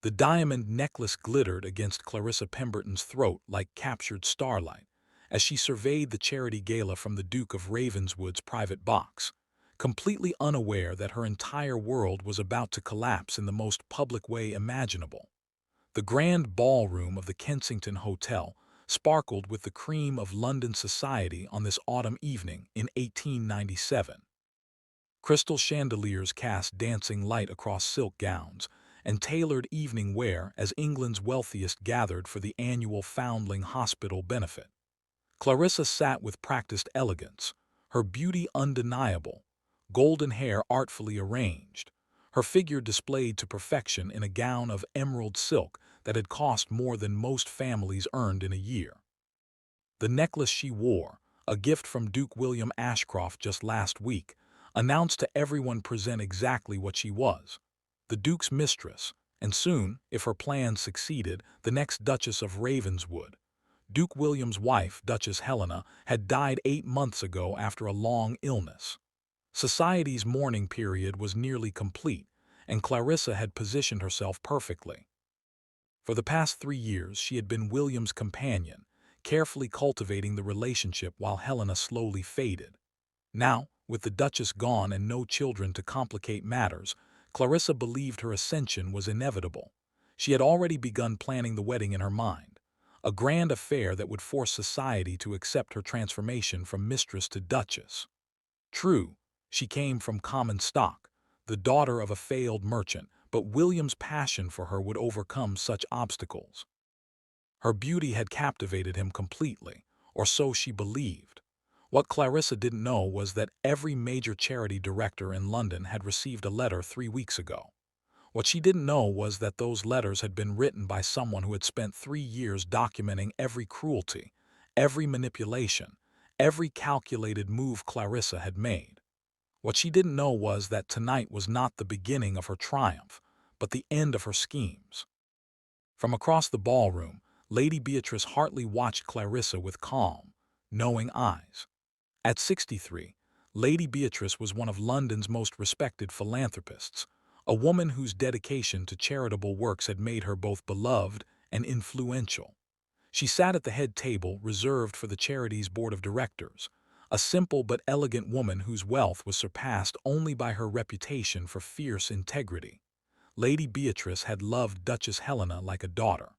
The diamond necklace glittered against Clarissa Pemberton's throat like captured starlight as she surveyed the charity gala from the Duke of Ravenswood's private box, completely unaware that her entire world was about to collapse in the most public way imaginable. The grand ballroom of the Kensington Hotel sparkled with the cream of London society on this autumn evening in 1897. Crystal chandeliers cast dancing light across silk gowns, and tailored evening wear as England's wealthiest gathered for the annual Foundling Hospital benefit. Clarissa sat with practiced elegance, her beauty undeniable, golden hair artfully arranged, her figure displayed to perfection in a gown of emerald silk that had cost more than most families earned in a year. The necklace she wore, a gift from Duke William Ashcroft just last week, announced to everyone present exactly what she was: the Duke's mistress, and soon, if her plans succeeded, the next Duchess of Ravenswood. Duke William's wife, Duchess Helena, had died 8 months ago after a long illness. Society's mourning period was nearly complete, and Clarissa had positioned herself perfectly. For the past 3 years, she had been William's companion, carefully cultivating the relationship while Helena slowly faded. Now, with the Duchess gone and no children to complicate matters, Clarissa believed her ascension was inevitable. She had already begun planning the wedding in her mind, a grand affair that would force society to accept her transformation from mistress to duchess. True, she came from common stock, the daughter of a failed merchant, but William's passion for her would overcome such obstacles. Her beauty had captivated him completely, or so she believed. What Clarissa didn't know was that every major charity director in London had received a letter 3 weeks ago. What she didn't know was that those letters had been written by someone who had spent 3 years documenting every cruelty, every manipulation, every calculated move Clarissa had made. What she didn't know was that tonight was not the beginning of her triumph, but the end of her schemes. From across the ballroom, Lady Beatrice Hartley watched Clarissa with calm, knowing eyes. At 63, Lady Beatrice was one of London's most respected philanthropists, a woman whose dedication to charitable works had made her both beloved and influential. She sat at the head table reserved for the charity's board of directors, a simple but elegant woman whose wealth was surpassed only by her reputation for fierce integrity. Lady Beatrice had loved Duchess Helena like a daughter.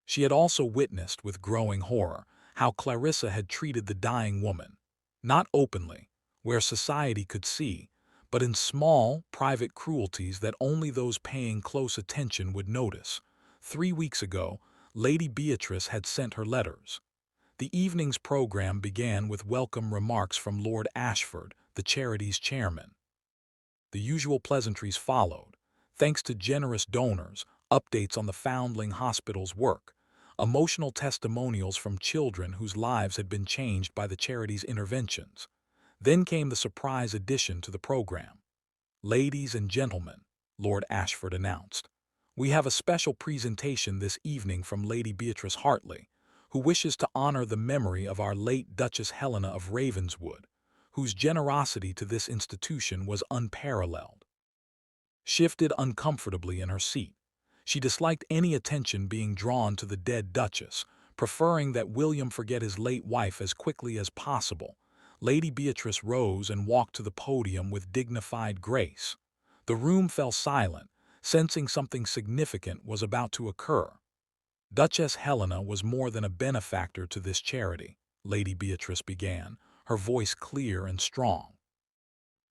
She had also witnessed with growing horror how Clarissa had treated the dying woman, not openly, where society could see, but in small, private cruelties that only those paying close attention would notice. 3 weeks ago, Lady Beatrice had sent her letters. The evening's program began with welcome remarks from Lord Ashford, the charity's chairman. The usual pleasantries followed, thanks to generous donors, updates on the Foundling Hospital's work, emotional testimonials from children whose lives had been changed by the charity's interventions. Then came the surprise addition to the program. "Ladies and gentlemen," Lord Ashford announced, "we have a special presentation this evening from Lady Beatrice Hartley, who wishes to honor the memory of our late Duchess Helena of Ravenswood, whose generosity to this institution was unparalleled." Shifted uncomfortably in her seat, she disliked any attention being drawn to the dead Duchess, preferring that William forget his late wife as quickly as possible. Lady Beatrice rose and walked to the podium with dignified grace. The room fell silent, sensing something significant was about to occur. Duchess Helena was more than a benefactor to this charity, Lady Beatrice began, her voice clear and strong.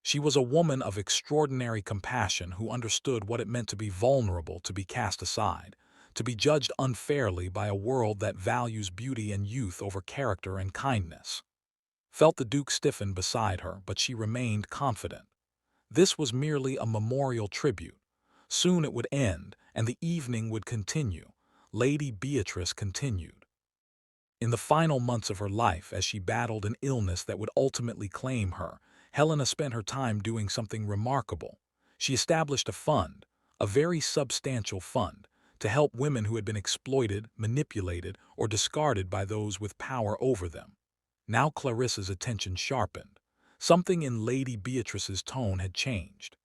She was a woman of extraordinary compassion who understood what it meant to be vulnerable, to be cast aside, to be judged unfairly by a world that values beauty and youth over character and kindness. Felt the Duke stiffen beside her, but she remained confident. This was merely a memorial tribute. Soon it would end, and the evening would continue. Lady Beatrice continued. In the final months of her life, as she battled an illness that would ultimately claim her, Helena spent her time doing something remarkable. She established a fund, a very substantial fund, to help women who had been exploited, manipulated, or discarded by those with power over them. Now Clarissa's attention sharpened. Something in Lady Beatrice's tone had changed.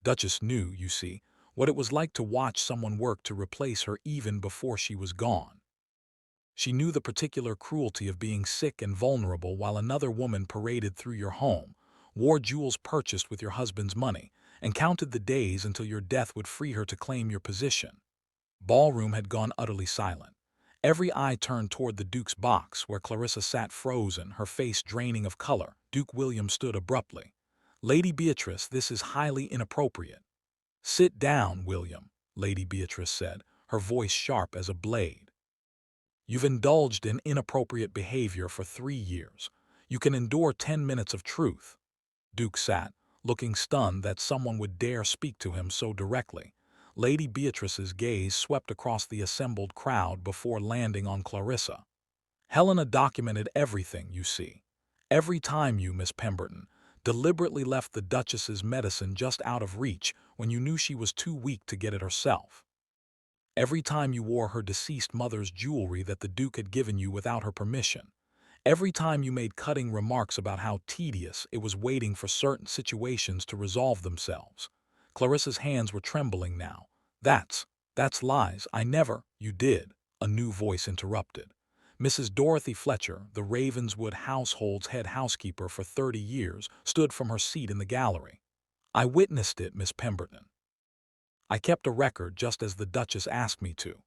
"Duchess knew, you see, what it was like to watch someone work to replace her even before she was gone. She knew the particular cruelty of being sick and vulnerable while another woman paraded through your home, wore jewels purchased with your husband's money, and counted the days until your death would free her to claim your position. Ballroom had gone utterly silent. Every eye turned toward the Duke's box, where Clarissa sat frozen, her face draining of color. Duke William stood abruptly. "Lady Beatrice, this is highly inappropriate." "Sit down, William," Lady Beatrice said, her voice sharp as a blade. "You've indulged in inappropriate behavior for 3 years. You can endure 10 minutes of truth." Duke sat, looking stunned that someone would dare speak to him so directly. Lady Beatrice's gaze swept across the assembled crowd before landing on Clarissa. "Helena documented everything, you see. Every time you, Miss Pemberton, deliberately left the Duchess's medicine just out of reach when you knew she was too weak to get it herself. Every time you wore her deceased mother's jewelry that the Duke had given you without her permission. Every time you made cutting remarks about how tedious it was waiting for certain situations to resolve themselves." Clarissa's hands were trembling now. That's lies. I never." "You did," a new voice interrupted. Mrs. Dorothy Fletcher, the Ravenswood household's head housekeeper for 30 years, stood from her seat in the gallery. "I witnessed it, Miss Pemberton. I kept a record just as the Duchess asked me to.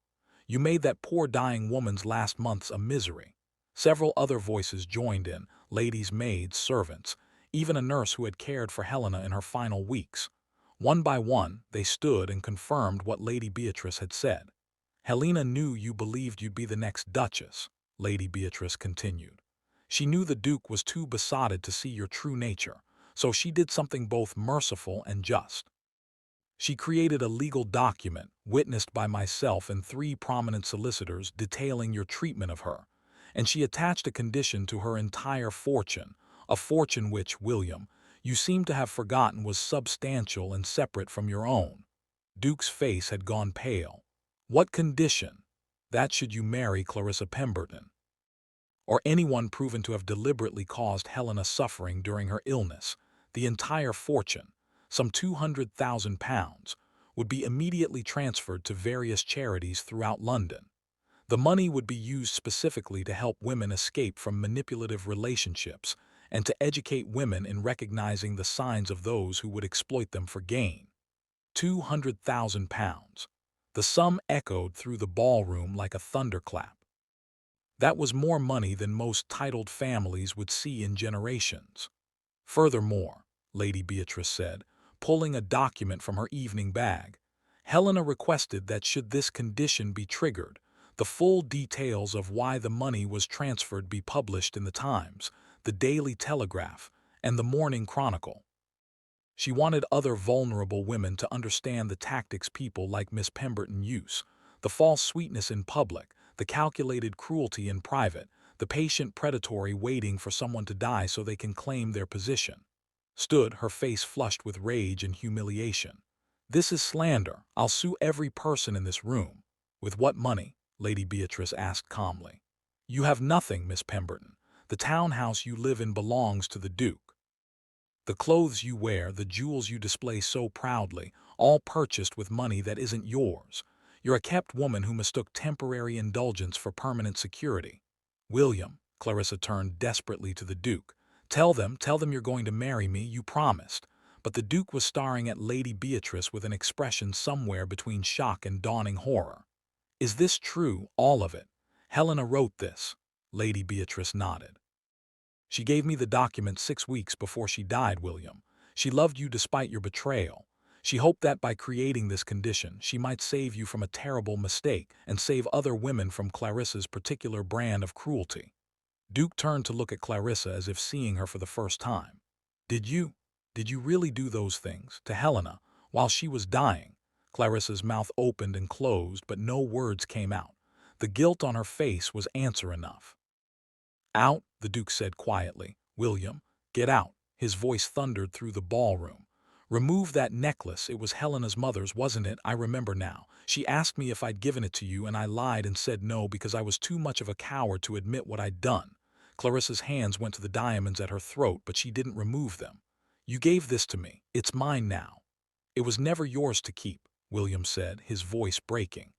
You made that poor dying woman's last months a misery." Several other voices joined in, ladies' maids, servants, even a nurse who had cared for Helena in her final weeks. One by one, they stood and confirmed what Lady Beatrice had said. "Helena knew you believed you'd be the next Duchess," Lady Beatrice continued. "She knew the Duke was too besotted to see your true nature, so she did something both merciful and just. She created a legal document, witnessed by myself and 3 prominent solicitors, detailing your treatment of her, and she attached a condition to her entire fortune, a fortune which, William, you seem to have forgotten was substantial and separate from your own." Duke's face had gone pale. "What condition?" "That should you marry Clarissa Pemberton, or anyone proven to have deliberately caused Helena suffering during her illness, the entire fortune, some £200,000, would be immediately transferred to various charities throughout London. The money would be used specifically to help women escape from manipulative relationships and to educate women in recognizing the signs of those who would exploit them for gain. £200,000. The sum echoed through the ballroom like a thunderclap. That was more money than most titled families would see in generations. "Furthermore," Lady Beatrice said, pulling a document from her evening bag, "Helena requested that should this condition be triggered, the full details of why the money was transferred be published in the Times, the Daily Telegraph, and the Morning Chronicle. She wanted other vulnerable women to understand the tactics people like Miss Pemberton use, the false sweetness in public, the calculated cruelty in private, the patient predatory waiting for someone to die so they can claim their position." Stood, her face flushed with rage and humiliation. "This is slander. I'll sue every person in this room." "With what money?" Lady Beatrice asked calmly. "You have nothing, Miss Pemberton. The townhouse you live in belongs to the Duke. The clothes you wear, the jewels you display so proudly, all purchased with money that isn't yours. You're a kept woman who mistook temporary indulgence for permanent security." "William," Clarissa turned desperately to the Duke, tell them you're going to marry me, you promised." But the Duke was staring at Lady Beatrice with an expression somewhere between shock and dawning horror. "Is this true, all of it?" "Helena wrote this." Lady Beatrice nodded. "She gave me the document 6 weeks before she died, William. She loved you despite your betrayal. She hoped that by creating this condition, she might save you from a terrible mistake and save other women from Clarissa's particular brand of cruelty." Duke turned to look at Clarissa as if seeing her for the first time. Did you really do those things to Helena while she was dying?" Clarissa's mouth opened and closed, but no words came out. The guilt on her face was answer enough. "Out," the Duke said quietly. "William, get out." His voice thundered through the ballroom. "Remove that necklace. It was Helena's mother's, wasn't it? I remember now. She asked me if I'd given it to you, and I lied and said no because I was too much of a coward to admit what I'd done." Clarissa's hands went to the diamonds at her throat, but she didn't remove them. "You gave this to me. It's mine now. It was never yours to keep." William said, his voice breaking.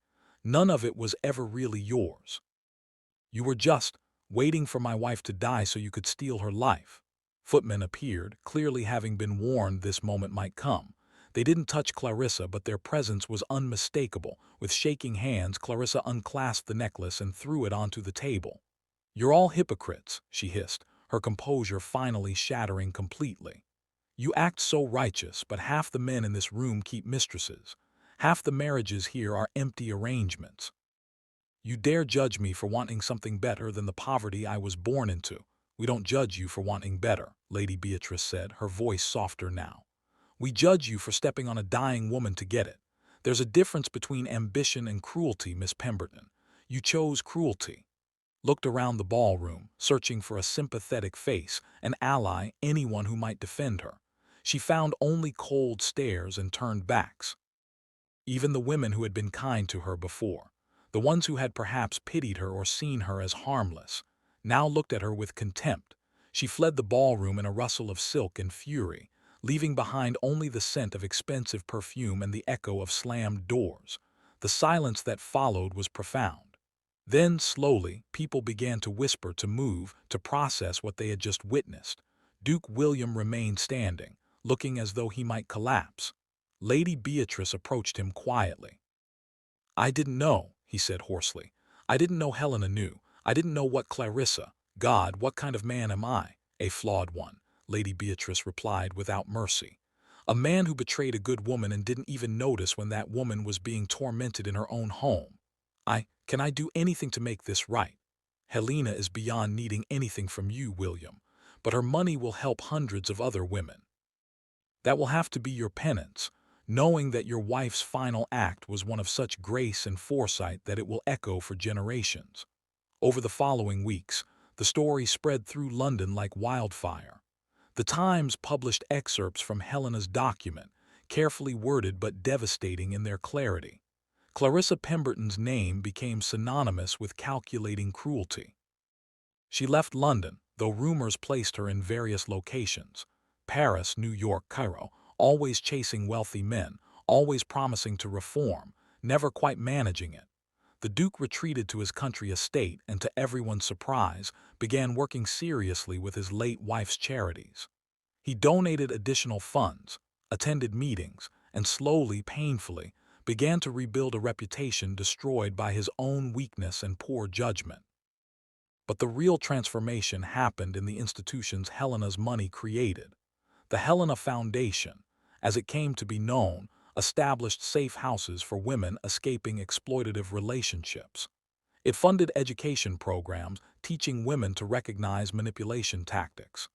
"None of it was ever really yours. You were just waiting for my wife to die so you could steal her life." Footmen appeared, clearly having been warned this moment might come. They didn't touch Clarissa, but their presence was unmistakable. With shaking hands, Clarissa unclasped the necklace and threw it onto the table. "You're all hypocrites," she hissed, her composure finally shattering completely. "You act so righteous, but half the men in this room keep mistresses. Half the marriages here are empty arrangements. You dare judge me for wanting something better than the poverty I was born into." "We don't judge you for wanting better," Lady Beatrice said, her voice softer now. "We judge you for stepping on a dying woman to get it. There's a difference between ambition and cruelty, Miss Pemberton. You chose cruelty." Looked around the ballroom, searching for a sympathetic face, an ally, anyone who might defend her. She found only cold stares and turned backs. Even the women who had been kind to her before, the ones who had perhaps pitied her or seen her as harmless, now looked at her with contempt. She fled the ballroom in a rustle of silk and fury, leaving behind only the scent of expensive perfume and the echo of slammed doors. The silence that followed was profound. Then, slowly, people began to whisper, to move, to process what they had just witnessed. Duke William remained standing, looking as though he might collapse. Lady Beatrice approached him quietly. "I didn't know," he said hoarsely. "I didn't know Helena knew. I didn't know what Clarissa— God, what kind of man am I?" "A flawed one," Lady Beatrice replied without mercy. "A man who betrayed a good woman and didn't even notice when that woman was being tormented in her own home. Can I do anything to make this right? Helena is beyond needing anything from you, William, but her money will help hundreds of other women. That will have to be your penance, knowing that your wife's final act was one of such grace and foresight that it will echo for generations." Over the following weeks, the story spread through London like wildfire. The Times published excerpts from Helena's document, carefully worded but devastating in their clarity. Clarissa Pemberton's name became synonymous with calculating cruelty. She left London, though rumors placed her in various locations: Paris, New York, Cairo, always chasing wealthy men, always promising to reform, never quite managing it. The Duke retreated to his country estate and, to everyone's surprise, began working seriously with his late wife's charities. He donated additional funds, attended meetings, and slowly, painfully, began to rebuild a reputation destroyed by his own weakness and poor judgment. But the real transformation happened in the institutions Helena's money created. The Helena Foundation, as it came to be known, established safe houses for women escaping exploitative relationships. It funded education programs teaching women to recognize manipulation tactics.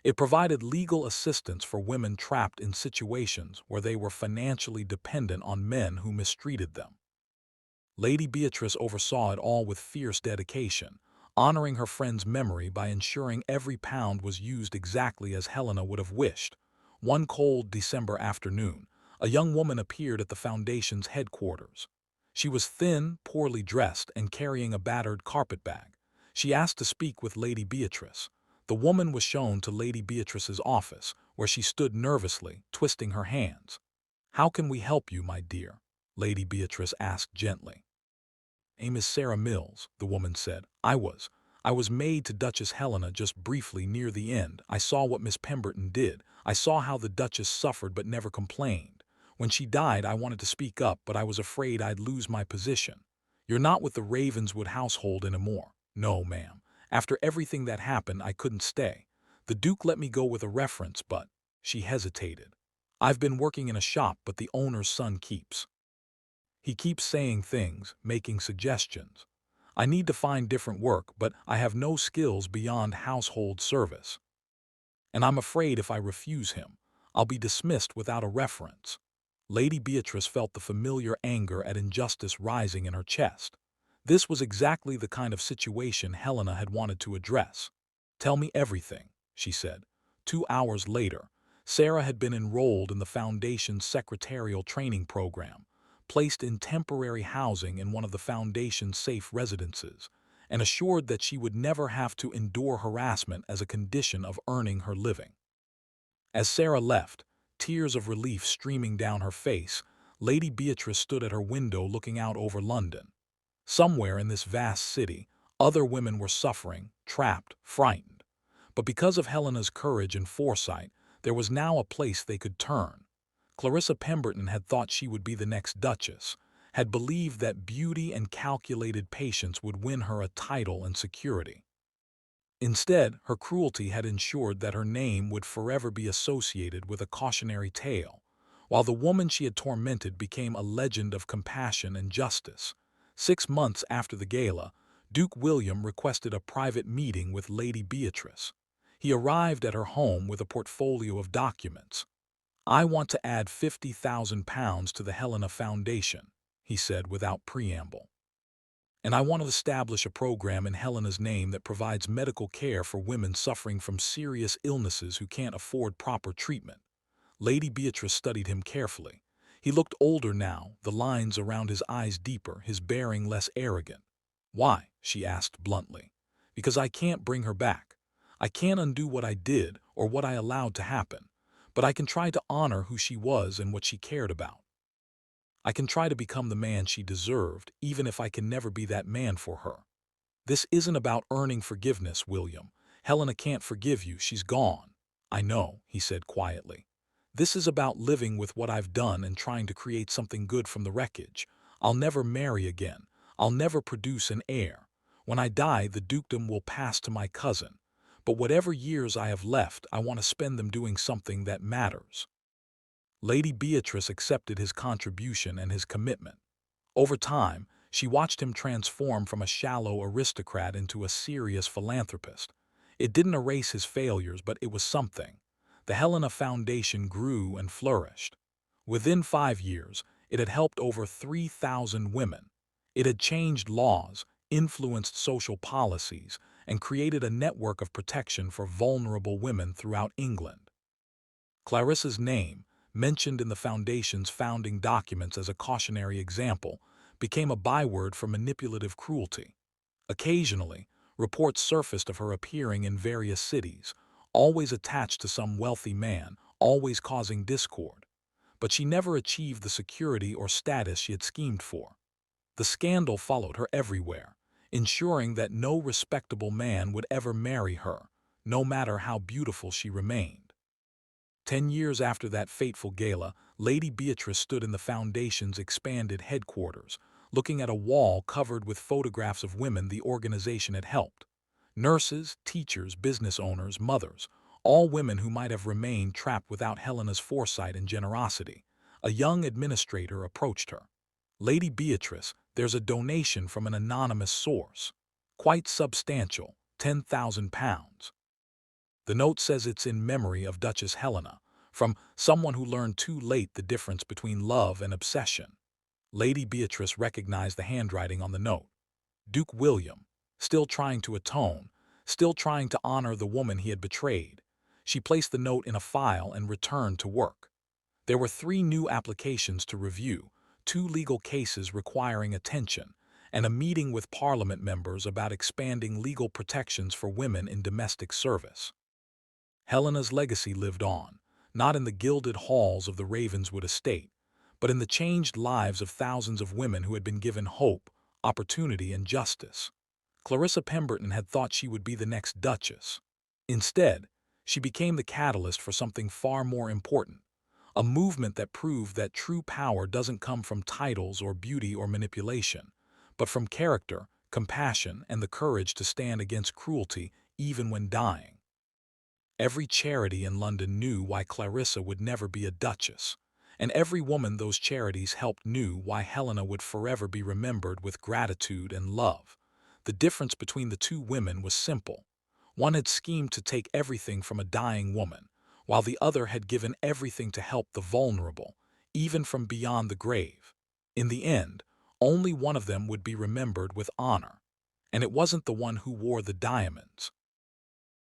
It provided legal assistance for women trapped in situations where they were financially dependent on men who mistreated them. Lady Beatrice oversaw it all with fierce dedication, honoring her friend's memory by ensuring every pound was used exactly as Helena would have wished. One cold December afternoon, a young woman appeared at the Foundation's headquarters. She was thin, poorly dressed, and carrying a battered carpetbag. She asked to speak with Lady Beatrice. The woman was shown to Lady Beatrice's office, where she stood nervously, twisting her hands. "How can we help you, my dear?" Lady Beatrice asked gently. "Name is Sarah Mills," the woman said. I was maid to Duchess Helena just briefly near the end. I saw what Miss Pemberton did. I saw how the Duchess suffered but never complained. When she died, I wanted to speak up, but I was afraid I'd lose my position. You're not with the Ravenswood household anymore." "No, ma'am. After everything that happened, I couldn't stay. The Duke let me go with a reference, but—" She hesitated. "I've been working in a shop, but the owner's son keeps. He keeps saying things, making suggestions. I need to find different work, but I have no skills beyond household service. And I'm afraid if I refuse him, I'll be dismissed without a reference." Lady Beatrice felt the familiar anger at injustice rising in her chest. This was exactly the kind of situation Helena had wanted to address. "Tell me everything," she said. 2 hours later, Sarah had been enrolled in the Foundation's secretarial training program, placed in temporary housing in one of the Foundation's safe residences, and assured that she would never have to endure harassment as a condition of earning her living. As Sarah left, tears of relief streaming down her face, Lady Beatrice stood at her window looking out over London. Somewhere in this vast city, other women were suffering, trapped, frightened. But because of Helena's courage and foresight, there was now a place they could turn. Clarissa Pemberton had thought she would be the next Duchess, had believed that beauty and calculated patience would win her a title and security. Instead, her cruelty had ensured that her name would forever be associated with a cautionary tale, while the woman she had tormented became a legend of compassion and justice. 6 months after the gala, Duke William requested a private meeting with Lady Beatrice. He arrived at her home with a portfolio of documents. "I want to add £50,000 to the Helena Foundation," he said without preamble. "And I want to establish a program in Helena's name that provides medical care for women suffering from serious illnesses who can't afford proper treatment." Lady Beatrice studied him carefully. He looked older now, the lines around his eyes deeper, his bearing less arrogant. "Why?" she asked bluntly. "Because I can't bring her back. I can't undo what I did or what I allowed to happen, but I can try to honor who she was and what she cared about. I can try to become the man she deserved, even if I can never be that man for her." "This isn't about earning forgiveness, William. Helena can't forgive you, she's gone." "I know," he said quietly. "This is about living with what I've done and trying to create something good from the wreckage. I'll never marry again. I'll never produce an heir. When I die, the dukedom will pass to my cousin. But whatever years I have left, I want to spend them doing something that matters." Lady Beatrice accepted his contribution and his commitment. Over time, she watched him transform from a shallow aristocrat into a serious philanthropist. It didn't erase his failures, but it was something. The Helena Foundation grew and flourished. Within 5 years, it had helped over 3,000 women. It had changed laws, influenced social policies, and created a network of protection for vulnerable women throughout England. Clarissa's name, mentioned in the Foundation's founding documents as a cautionary example, became a byword for manipulative cruelty. Occasionally, reports surfaced of her appearing in various cities, always attached to some wealthy man, always causing discord. But she never achieved the security or status she had schemed for. The scandal followed her everywhere, ensuring that no respectable man would ever marry her, no matter how beautiful she remained. 10 years after that fateful gala, Lady Beatrice stood in the Foundation's expanded headquarters, looking at a wall covered with photographs of women the organization had helped. Nurses, teachers, business owners, mothers, all women who might have remained trapped without Helena's foresight and generosity. A young administrator approached her. "Lady Beatrice, there's a donation from an anonymous source. Quite substantial, £10,000. The note says it's in memory of Duchess Helena, from someone who learned too late the difference between love and obsession." Lady Beatrice recognized the handwriting on the note. Duke William, still trying to atone, still trying to honor the woman he had betrayed. She placed the note in a file and returned to work. There were 3 new applications to review, 2 legal cases requiring attention, and a meeting with Parliament members about expanding legal protections for women in domestic service. Helena's legacy lived on, not in the gilded halls of the Ravenswood estate, but in the changed lives of thousands of women who had been given hope, opportunity, and justice. Clarissa Pemberton had thought she would be the next Duchess. Instead, she became the catalyst for something far more important, a movement that proved that true power doesn't come from titles or beauty or manipulation, but from character, compassion, and the courage to stand against cruelty even when dying. Every charity in London knew why Clarissa would never be a duchess, and every woman those charities helped knew why Helena would forever be remembered with gratitude and love. The difference between the 2 women was simple. One had schemed to take everything from a dying woman, while the other had given everything to help the vulnerable, even from beyond the grave. In the end, only one of them would be remembered with honor, and it wasn't the one who wore the diamonds.